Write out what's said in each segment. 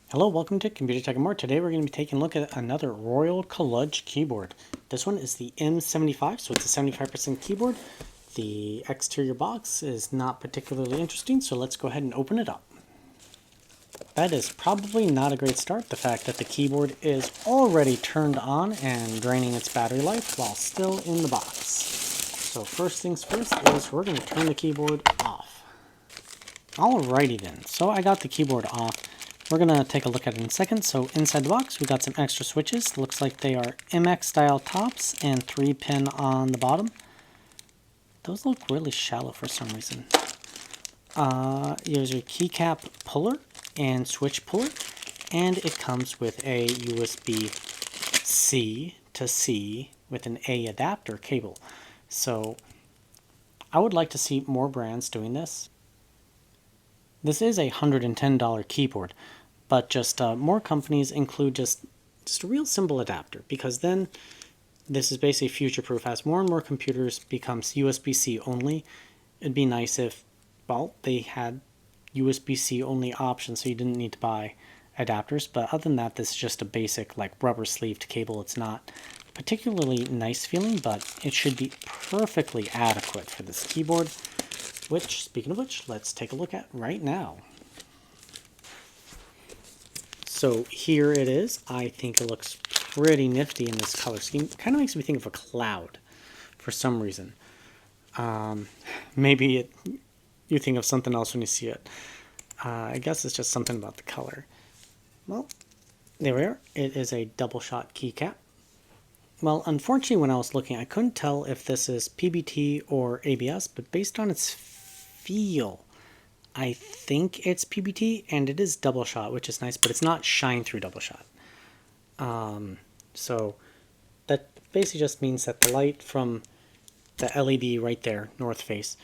Hello, welcome to Computer Tech and More. Today we're going to be taking a look at another Royal College keyboard. This one is the M75, so it's a 75% keyboard. The exterior box is not particularly interesting, so let's go ahead and open it up. That is probably not a great start, the fact that the keyboard is already turned on and draining its battery life while still in the box. So first things first is we're going to turn the keyboard off. Alrighty then, so I got the keyboard off. We're going to take a look at it in a second. So inside the box, we got some extra switches. Looks like they are MX style tops and 3-pin on the bottom. Those look really shallow for some reason. Here's your keycap puller and switch puller. And it comes with a USB-C to C with an A adapter cable. So I would like to see more brands doing this. This is a $110 keyboard, but just more companies include just a real simple adapter, because then this is basically future-proof. As more and more computers becomes USB-C only, it'd be nice if, well, they had USB-C only options so you didn't need to buy adapters. But other than that, this is just a basic like rubber sleeved cable. It's not particularly nice feeling, but it should be perfectly adequate for this keyboard. Which, speaking of which, let's take a look at right now. So here it is. I think it looks pretty nifty in this color scheme. It kind of makes me think of a cloud for some reason. Maybe you think of something else when you see it. I guess it's just something about the color. Well, there we are. It is a double shot keycap. Well, unfortunately, when I was looking, I couldn't tell if this is PBT or ABS, but based on its feel, I think it's PBT, and it is double shot, which is nice, but it's not shine through double shot. So that basically just means that the light from the LED right there, north face,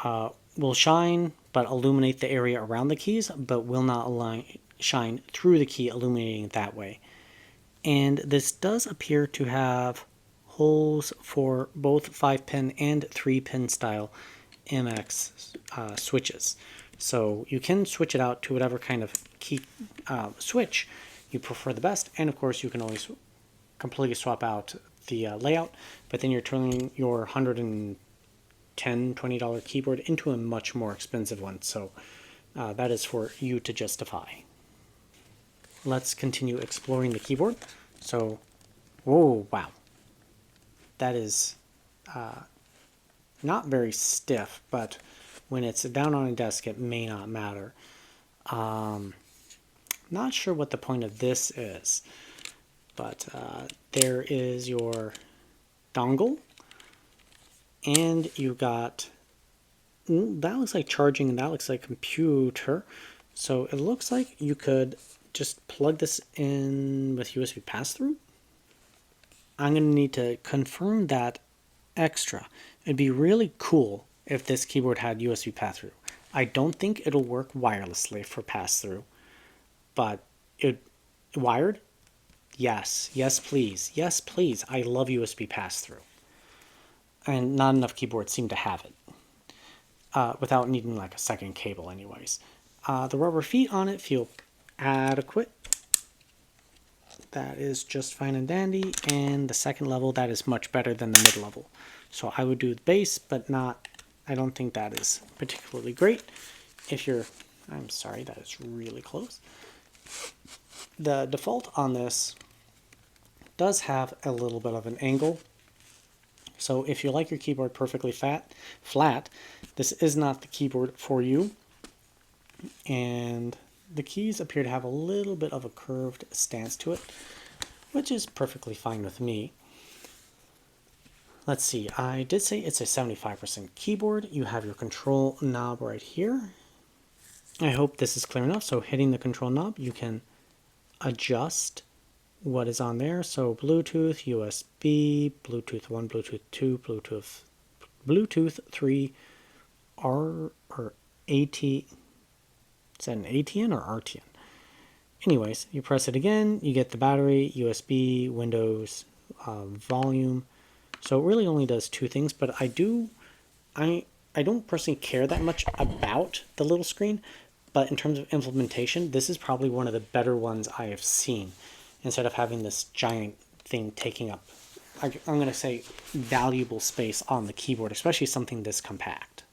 will shine but illuminate the area around the keys, but will not shine through the key, illuminating it that way. And this does appear to have holes for both 5-pin and 3-pin style MX switches. So you can switch it out to whatever kind of key switch you prefer the best. And of course, you can always completely swap out the layout, but then you're turning your $110, $20 keyboard into a much more expensive one. So that is for you to justify. Let's continue exploring the keyboard. So, whoa, wow. That is not very stiff, but when it's down on a desk, it may not matter. Not sure what the point of this is, but there is your dongle, and you got, that looks like charging, and that looks like computer. So it looks like you could just plug this in with USB pass-through. I'm going to need to confirm that extra. It'd be really cool if this keyboard had USB pass-through. I don't think it'll work wirelessly for pass-through, but wired? Yes, yes please, yes please. I love USB pass-through. And not enough keyboards seem to have it, without needing like a second cable anyways. The rubber feet on it feel adequate. That is just fine and dandy, and the second level, that is much better than the mid-level. So I would do the bass, but I don't think that is particularly great. If you're, I'm sorry, that is really close. The default on this does have a little bit of an angle. So if you like your keyboard perfectly flat, this is not the keyboard for you. And the keys appear to have a little bit of a curved stance to it, which is perfectly fine with me. Let's see, I did say it's a 75% keyboard. You have your control knob right here. I hope this is clear enough. So hitting the control knob, you can adjust what is on there. So Bluetooth, USB, Bluetooth 1, Bluetooth 2, Bluetooth 3, R or AT. Is that an ATN or RTN? Anyways, you press it again, you get the battery, USB, Windows, volume. So it really only does two things, but I don't personally care that much about the little screen, But in terms of implementation, this is probably one of the better ones I have seen, instead of having this giant thing taking up, I'm going to say, valuable space on the keyboard, especially something this compact.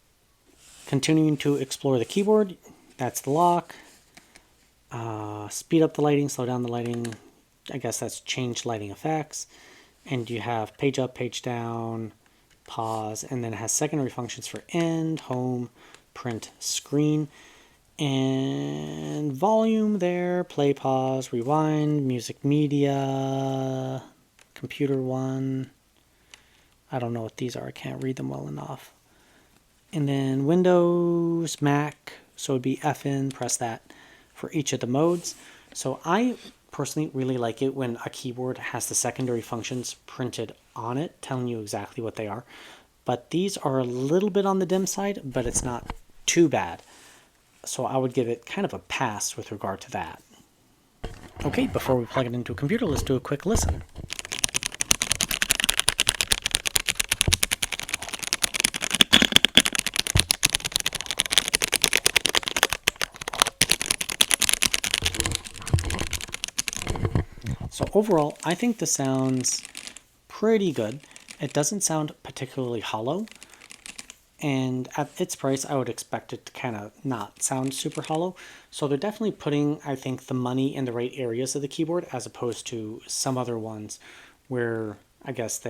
Continuing to explore the keyboard, that's the lock. Speed up the lighting, slow down the lighting. I guess that's change lighting effects. And you have page up, page down, pause, and then it has secondary functions for end, home, print, screen, and volume there, play, pause, rewind, music media, computer one. I don't know what these are. I can't read them well enough. And then Windows, Mac, so it would be FN, press that for each of the modes. So I personally really like it when a keyboard has the secondary functions printed on it, telling you exactly what they are. But these are a little bit on the dim side, but it's not too bad. So I would give it kind of a pass with regard to that. Okay, before we plug it into a computer, let's do a quick listen. So overall, I think this sounds pretty good. It doesn't sound particularly hollow, and at its price, I would expect it to kind of not sound super hollow. So they're definitely putting, I think, the money in the right areas of the keyboard, as opposed to some other ones where I guess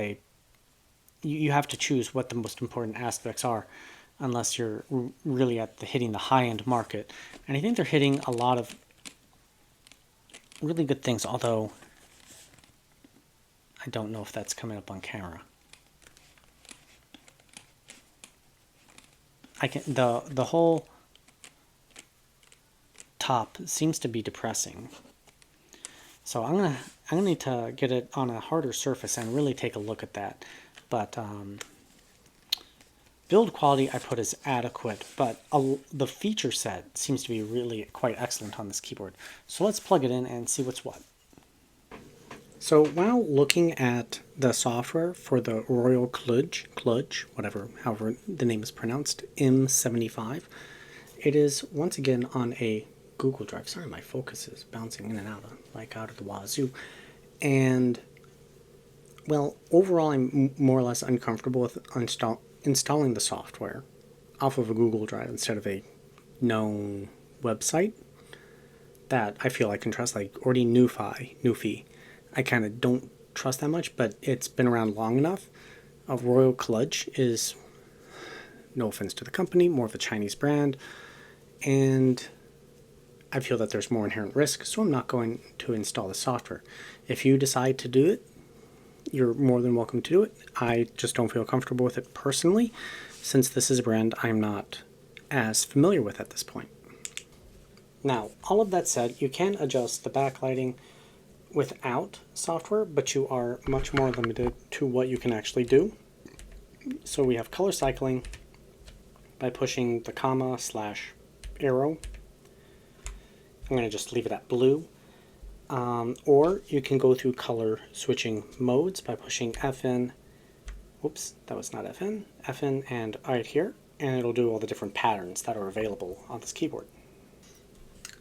you have to choose what the most important aspects are, unless you're really at hitting the high-end market. And I think they're hitting a lot of really good things, although I don't know if that's coming up on camera. The whole top seems to be depressing. So I'm gonna need to get it on a harder surface and really take a look at that. But build quality I put as adequate, but the feature set seems to be really quite excellent on this keyboard. So let's plug it in and see what's what. So while looking at the software for the Royal Kludge, however the name is pronounced, M75, it is once again on a Google Drive. Sorry, my focus is bouncing in and out of the wazoo. And, well, overall I'm more or less uncomfortable with installing the software off of a Google Drive instead of a known website that I feel I can trust, like Ordi Newfie. I kind of don't trust that much, but it's been around long enough. Royal Kludge is, no offense to the company, more of a Chinese brand, and I feel that there's more inherent risk, so I'm not going to install the software. If you decide to do it, you're more than welcome to do it. I just don't feel comfortable with it personally, since this is a brand I'm not as familiar with at this point. Now, all of that said, you can adjust the backlighting without software, but you are much more limited to what you can actually do. So we have color cycling by pushing the comma/arrow. I'm going to just leave it at blue. Or you can go through color switching modes by pushing FN. Whoops, that was not FN. FN and right here, and it'll do all the different patterns that are available on this keyboard.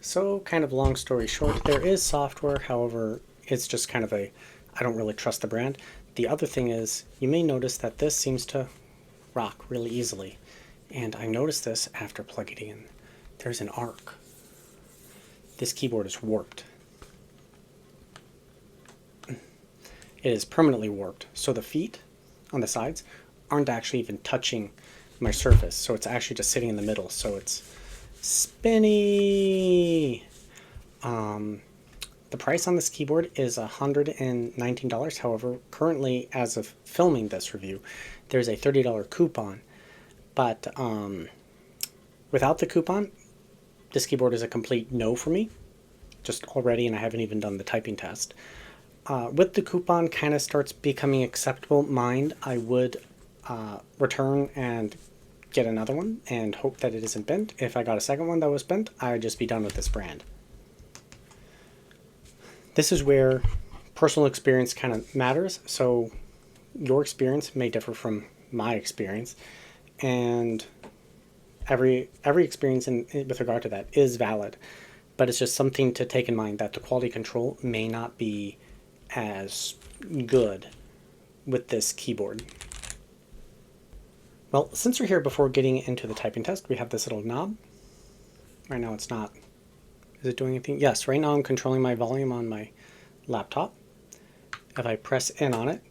So, kind of long story short, there is software, however, it's just kind of I don't really trust the brand. The other thing is, you may notice that this seems to rock really easily. And I noticed this after plugging it in. There's an arc. This keyboard is warped. It is permanently warped. So the feet on the sides aren't actually even touching my surface. So it's actually just sitting in the middle. So it's spinny. The price on this keyboard is $119. However, currently, as of filming this review, there's a $30 coupon. But without the coupon, this keyboard is a complete no for me, just already, and I haven't even done the typing test. With the coupon, kind of starts becoming acceptable. Mind, I would return and get another one and hope that it isn't bent. If I got a second one that was bent, I'd just be done with this brand. This is where personal experience kind of matters. So your experience may differ from my experience. And every experience with regard to that is valid, but it's just something to take in mind that the quality control may not be as good with this keyboard. Well, since we're here before getting into the typing test, we have this little knob. Right now it's not. Is it doing anything? Yes, right now I'm controlling my volume on my laptop. If I press in on it,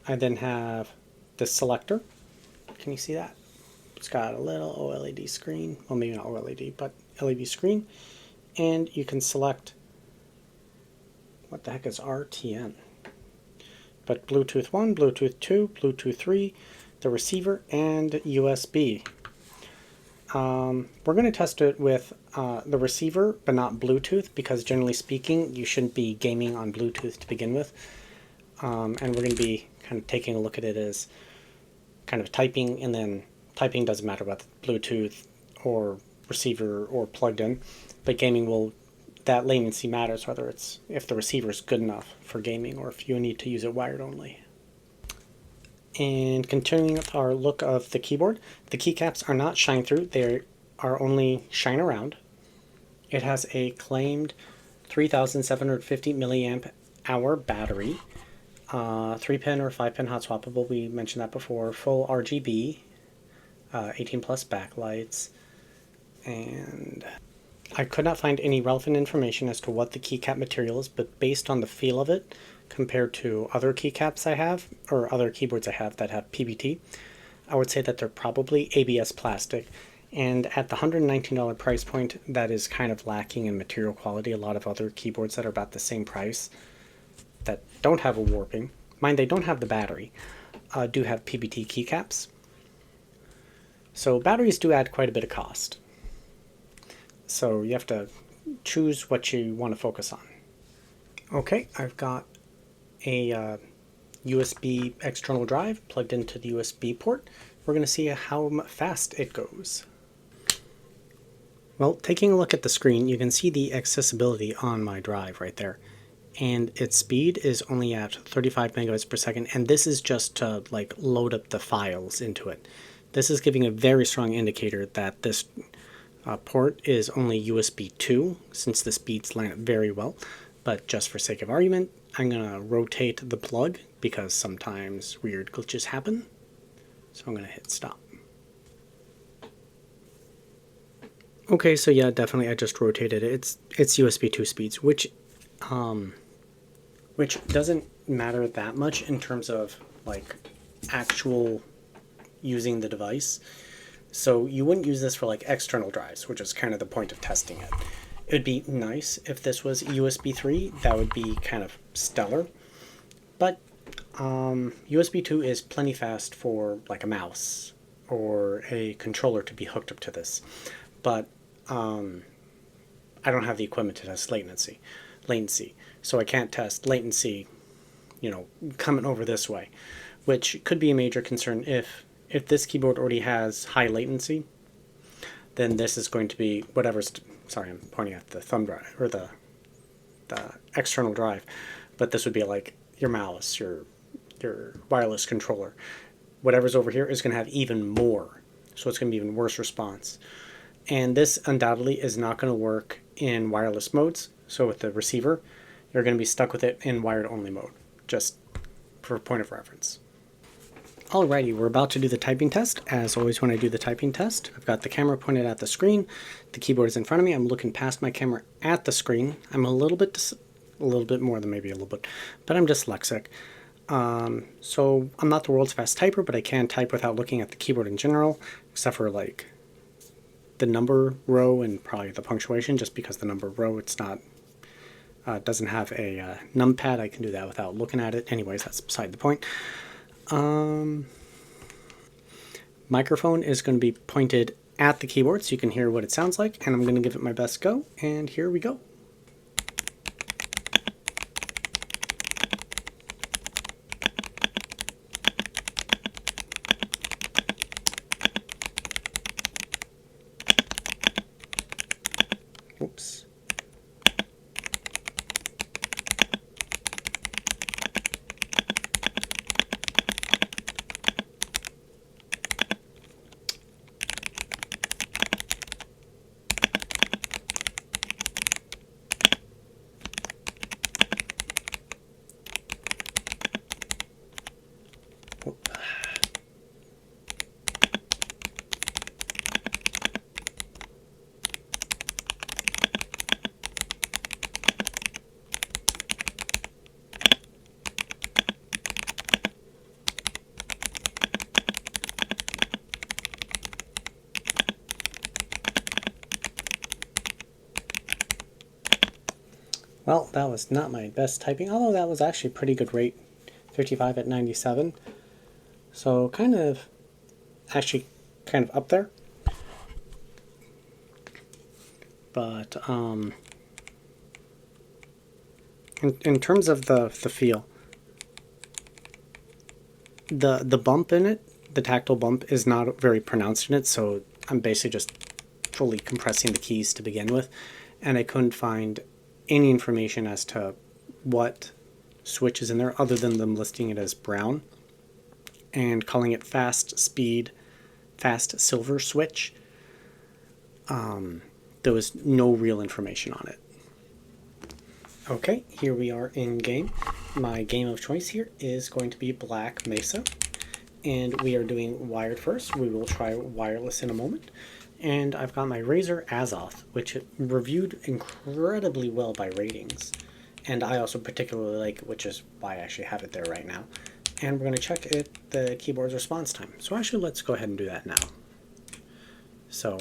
I then have this selector. Can you see that? It's got a little OLED screen. Well, maybe not OLED, but LED screen. And you can select, what the heck is RTN? But Bluetooth 1, Bluetooth 2, Bluetooth 3, the receiver, and USB. We're going to test it with the receiver, but not Bluetooth, because generally speaking, you shouldn't be gaming on Bluetooth to begin with. And we're going to be kind of taking a look at it as kind of typing, and then typing doesn't matter whether Bluetooth or receiver or plugged in, but gaming will, that latency matters whether it's, if the receiver is good enough for gaming or if you need to use it wired only. And continuing with our look of the keyboard, the keycaps are not shine through, they are only shine around. It has a claimed 3,750 milliamp hour battery, 3-pin or 5-pin hot swappable, we mentioned that before, full RGB, 18 plus backlights, and I could not find any relevant information as to what the keycap material is, but based on the feel of it, compared to other keycaps I have, or other keyboards I have that have PBT, I would say that they're probably ABS plastic, and at the $119 price point, that is kind of lacking in material quality. A lot of other keyboards that are about the same price that don't have a warping, mind they don't have the battery, do have PBT keycaps. So batteries do add quite a bit of cost. So you have to choose what you want to focus on. Okay, I've got a USB external drive plugged into the USB port. We're going to see how fast it goes. Well, taking a look at the screen, you can see the accessibility on my drive right there. And its speed is only at 35 megabytes per second, and this is just to like load up the files into it. This is giving a very strong indicator that this port is only USB 2, since the speeds line up very well. But just for sake of argument, I'm going to rotate the plug because sometimes weird glitches happen. So I'm going to hit stop. Okay, so yeah, definitely I just rotated it. It's USB 2 speeds, which doesn't matter that much in terms of like actual using the device. So you wouldn't use this for like external drives, which is kind of the point of testing it. It would be nice if this was USB 3, that would be kind of stellar. But USB 2 is plenty fast for like a mouse or a controller to be hooked up to this. But I don't have the equipment to test latency. So I can't test latency, coming over this way, which could be a major concern if this keyboard already has high latency. Then this is going to be whatever's. Sorry, I'm pointing at the thumb drive or the external drive, but this would be like your mouse, your wireless controller. Whatever's over here is going to have even more, so it's going to be even worse response. And this undoubtedly is not going to work in wireless modes. So with the receiver, you're going to be stuck with it in wired only mode, just for a point of reference. Alrighty, we're about to do the typing test. As always when I do the typing test, I've got the camera pointed at the screen, the keyboard is in front of me, I'm looking past my camera at the screen. I'm a little bit more than maybe a little bit, but I'm dyslexic. So I'm not the world's best typer, but I can type without looking at the keyboard in general, except for like the number row and probably the punctuation, just because the number row, it's not, doesn't have a numpad. I can do that without looking at it. Anyways, that's beside the point. Microphone is going to be pointed at the keyboard so you can hear what it sounds like, and I'm going to give it my best go, and here we go. Oops. Well, that was not my best typing, although that was actually a pretty good rate, 55 at 97. So actually kind of up there. But in terms of the feel, the bump in it, the tactile bump, is not very pronounced in it, so I'm basically just fully compressing the keys to begin with, and I couldn't find any information as to what switch is in there other than them listing it as brown and calling it fast silver switch. There was no real information on it. Okay, here we are in game. My game of choice here is going to be Black Mesa, and we are doing wired first. We will try wireless in a moment. And I've got my Razer Azoth, which it reviewed incredibly well by ratings, and I also particularly like, which is why I actually have it there right now. And we're going to check the keyboard's response time. So actually, let's go ahead and do that now. So,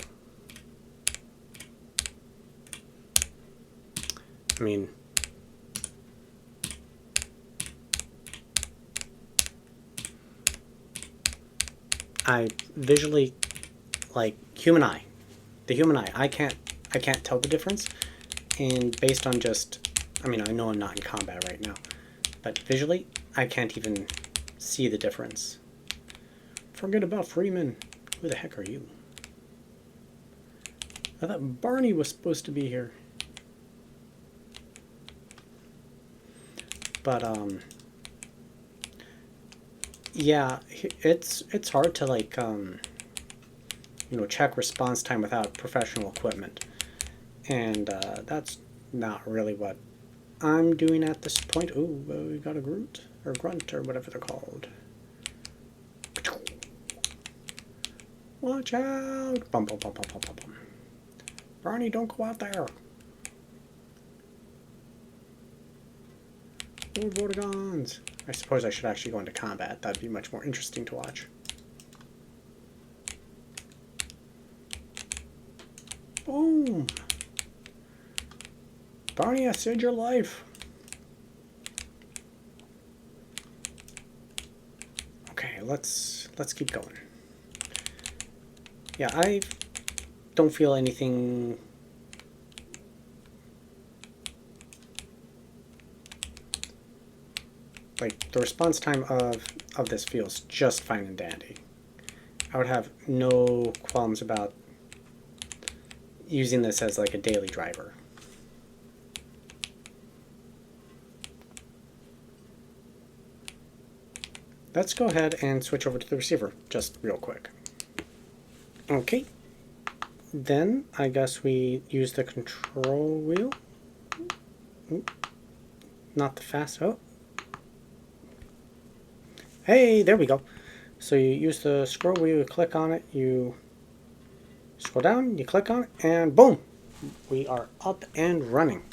I mean, I visually, like, the human eye, I can't tell the difference. And based on just, I mean, I know I'm not in combat right now, but visually, I can't even see the difference. Forget about Freeman. Who the heck are you? I thought Barney was supposed to be here. But yeah, it's hard to, like, check response time without professional equipment, and that's not really what I'm doing at this point. Ooh, we got a Groot or Grunt or whatever they're called. Watch out! Bum bum bum bum bum bum bum. Barney, don't go out there. More Vortigons. I suppose I should actually go into combat. That'd be much more interesting to watch. Boom! Barney, I saved your life. Okay, let's keep going. Yeah, I don't feel anything. Like, the response time of this feels just fine and dandy. I would have no qualms about using this as like a daily driver. Let's go ahead and switch over to the receiver just real quick. Okay, then I guess we use the control wheel. Not the fast. Oh, hey, there we go. So you use the scroll wheel, you click on it, you scroll down, you click on it, and boom, we are up and running.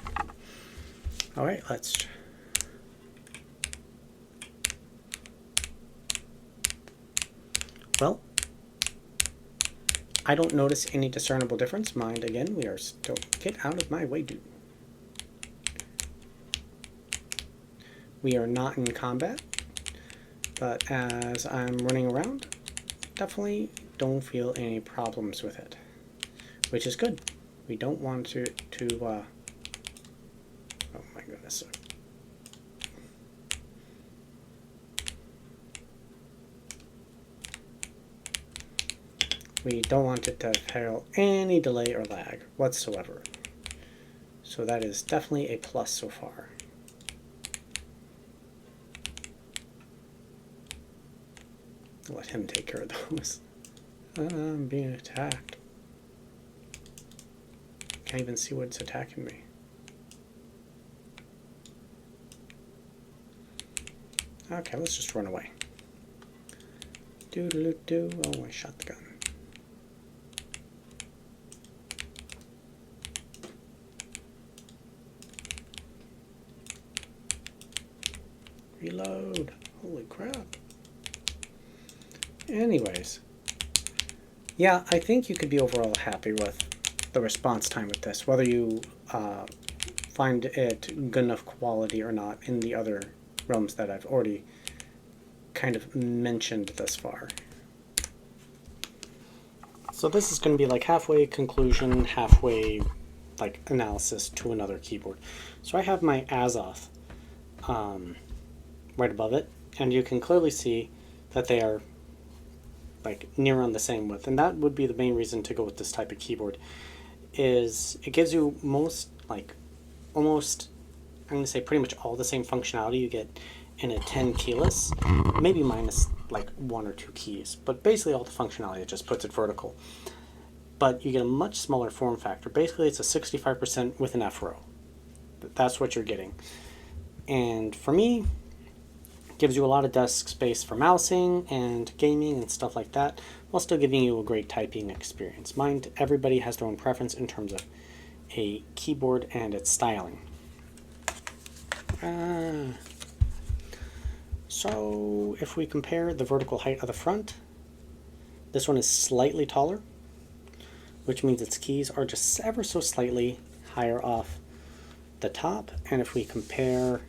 All right, let's. Well, I don't notice any discernible difference. Mind, again, we are still. Get out of my way, dude. We are not in combat, but as I'm running around, definitely don't feel any problems with it, which is good. We don't want to oh my goodness. We don't want it to fail any delay or lag whatsoever. So that is definitely a plus so far. Let him take care of those. I'm being attacked. Can't even see what's attacking me. Okay, let's just run away. Doo-doo-doo-doo. Oh, I shot the gun. Reload. Holy crap. Anyways. Yeah, I think you could be overall happy with the response time with this. Whether you find it good enough quality or not in the other realms that I've already kind of mentioned thus far. So this is going to be like halfway conclusion, halfway like analysis to another keyboard. So I have my Azoth right above it, and you can clearly see that they are like near on the same width, and that would be the main reason to go with this type of keyboard. Is it gives you almost I'm going to say pretty much all the same functionality you get in a 10 keyless, maybe minus like 1 or 2 keys, but basically all the functionality, it just puts it vertical. But you get a much smaller form factor. Basically it's a 65% with an F row. That's what you're getting. And for me, it gives you a lot of desk space for mousing and gaming and stuff like that, while still giving you a great typing experience. Mind, everybody has their own preference in terms of a keyboard and its styling. So if we compare the vertical height of the front, this one is slightly taller, which means its keys are just ever so slightly higher off the top. And if we compare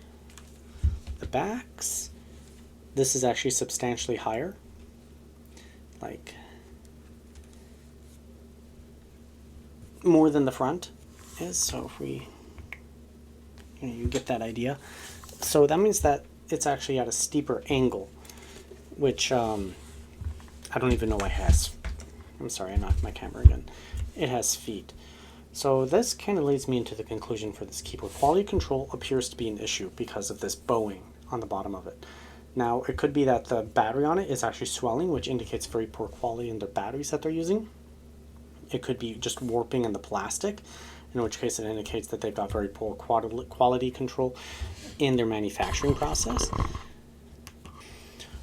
the backs, this is actually substantially higher, like more than the front is. So if we, you get that idea. So that means that it's actually at a steeper angle, which I don't even know why it has. I'm sorry, I knocked my camera again. It has feet. So this kind of leads me into the conclusion for this keyboard. Quality control appears to be an issue because of this bowing on the bottom of it. Now, it could be that the battery on it is actually swelling, which indicates very poor quality in the batteries that they're using. It could be just warping in the plastic, in which case it indicates that they've got very poor quality control in their manufacturing process.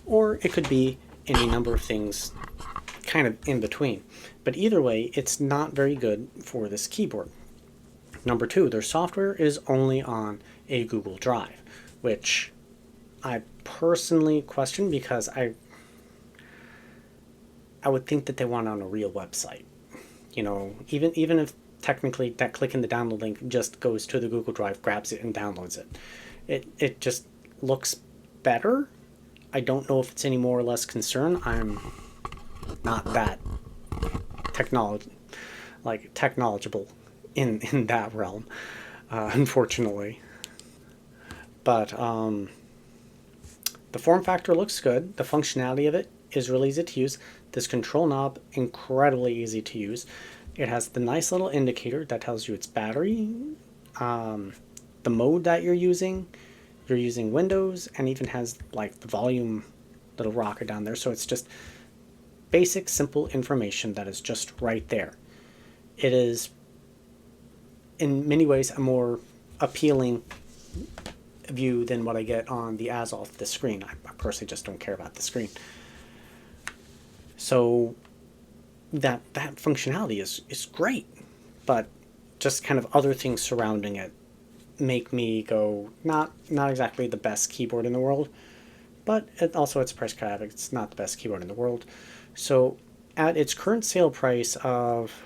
Or it could be any number of things kind of in between. But either way, it's not very good for this keyboard. Number two, their software is only on a Google Drive, which I personally question, because I would think that they want it on a real website. You know, even if technically that clicking the download link just goes to the Google Drive, grabs it, and downloads it. It just looks better. I don't know if it's any more or less concern. I'm not that technological in that realm, unfortunately. But the form factor looks good. The functionality of it is really easy to use. This control knob, incredibly easy to use. It has the nice little indicator that tells you its battery, the mode that you're using Windows, and even has like the volume little rocker down there. So it's just basic, simple information that is just right there. It is in many ways a more appealing view than what I get on the Azoth, the screen. I personally just don't care about the screen. So that functionality is great, but just kind of other things surrounding it make me go, not exactly the best keyboard in the world, but also its price tag, it's not the best keyboard in the world. So at its current sale price of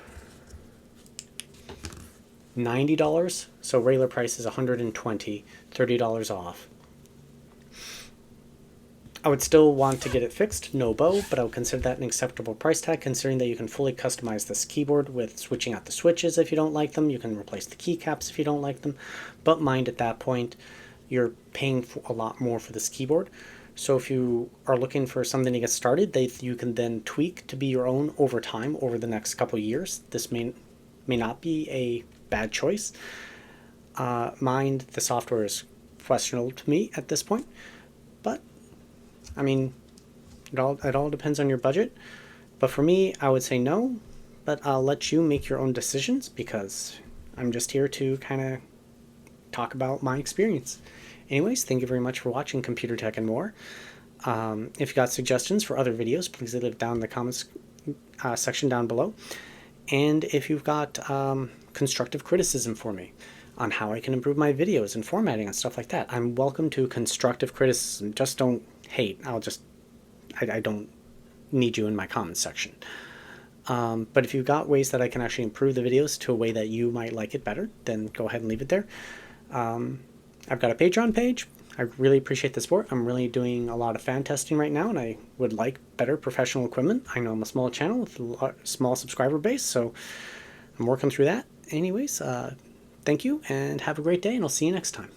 $90, so regular price is $120, $30 off. I would still want to get it fixed, no bow, but I would consider that an acceptable price tag, considering that you can fully customize this keyboard with switching out the switches if you don't like them. You can replace the keycaps if you don't like them. But mind, at that point, you're paying for a lot more for this keyboard. So if you are looking for something to get started, you can then tweak to be your own over time, over the next couple of years. This may not be a bad choice. Mind, the software is questionable to me at this point, but I mean, it all depends on your budget. But for me, I would say no, but I'll let you make your own decisions, because I'm just here to kind of talk about my experience. Anyways, thank you very much for watching Computer Tech and More. If you got suggestions for other videos, please leave it down in the comments section down below. And if you've got constructive criticism for me on how I can improve my videos and formatting and stuff like that, I'm welcome to constructive criticism. Just don't hate. I don't need you in my comments section. But if you've got ways that I can actually improve the videos to a way that you might like it better, then go ahead and leave it there. I've got a Patreon page. I really appreciate the support. I'm really doing a lot of fan testing right now, and I would like better professional equipment. I know I'm a small channel with a small subscriber base, so I'm working through that. Anyways, thank you, and have a great day, and I'll see you next time.